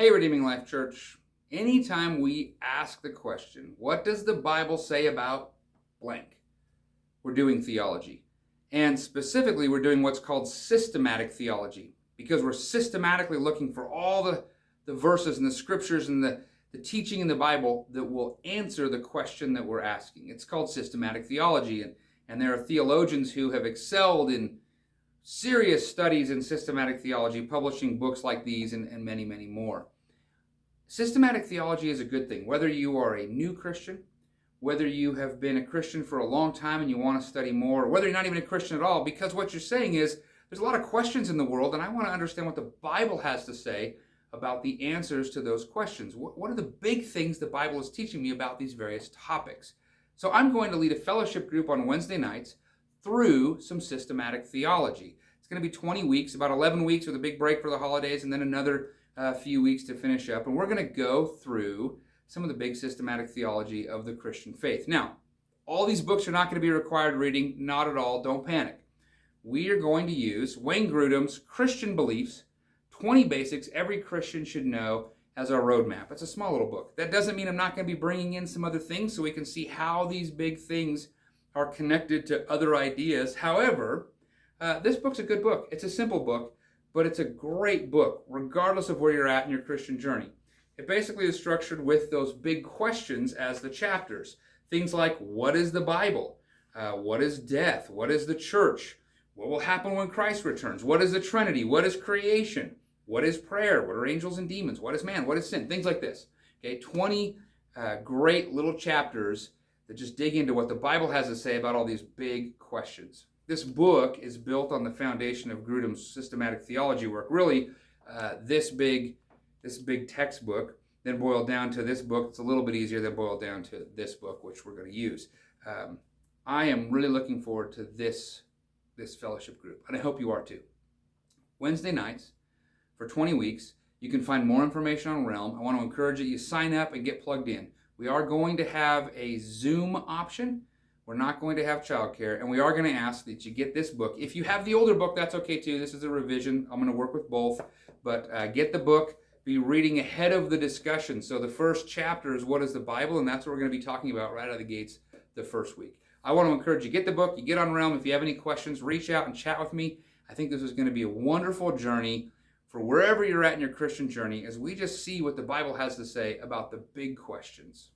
Hey, Redeeming Life Church. Anytime we ask the question, what does the Bible say about blank? We're doing theology. And specifically, we're doing what's called systematic theology because we're systematically looking for all the verses and the scriptures and the teaching in the Bible that will answer the question that we're asking. It's called systematic theology. And there are theologians who have excelled in serious studies in systematic theology, publishing books like these and many, many more. Systematic theology is a good thing, whether you are a new Christian, whether you have been a Christian for a long time and you want to study more, or whether you're not even a Christian at all, because what you're saying is there's a lot of questions in the world, and I want to understand what the Bible has to say about the answers to those questions. What are the big things the Bible is teaching me about these various topics? So I'm going to lead a fellowship group on Wednesday nights through some systematic theology. It's going to be 20 weeks, about 11 weeks with a big break for the holidays, and then another few weeks to finish up. And we're going to go through some of the big systematic theology of the Christian faith. Now, all these books are not going to be required reading, not at all, don't panic. We are going to use Wayne Grudem's Christian Beliefs, 20 Basics Every Christian Should Know as our roadmap. It's a small little book. That doesn't mean I'm not going to be bringing in some other things so we can see how these big things are connected to other ideas. However, this book's a good book. It's a simple book, but it's a great book, regardless of where you're at in your Christian journey. It basically is structured with those big questions as the chapters. Things like, what is the Bible? What is death? What is the church? What will happen when Christ returns? What is the Trinity? What is creation? What is prayer? What are angels and demons? What is man? What is sin? Things like this. Okay, 20 great little chapters that just dig into what the Bible has to say about all these big questions. This book is built on the foundation of Grudem's systematic theology work. Really, this big textbook then boiled down to this book. It's a little bit easier than boiled down to this book, which we're going to use. I am really looking forward to this fellowship group, and I hope you are too. Wednesday nights for 20 weeks. You can find more information on Realm. I want to encourage that you sign up and get plugged in. We are going to have a Zoom option. We're not going to have childcare, and we are going to ask that you get this book. If you have the older book, that's okay too. This is a revision. I'm going to work with both, but get the book. Be reading ahead of the discussion. So the first chapter is what is the Bible, and that's what we're going to be talking about right out of the gates the first week. I want to encourage you, get the book, you get on Realm. If you have any questions, reach out and chat with me. I think this is going to be a wonderful journey for wherever you're at in your Christian journey as we just see what the Bible has to say about the big questions.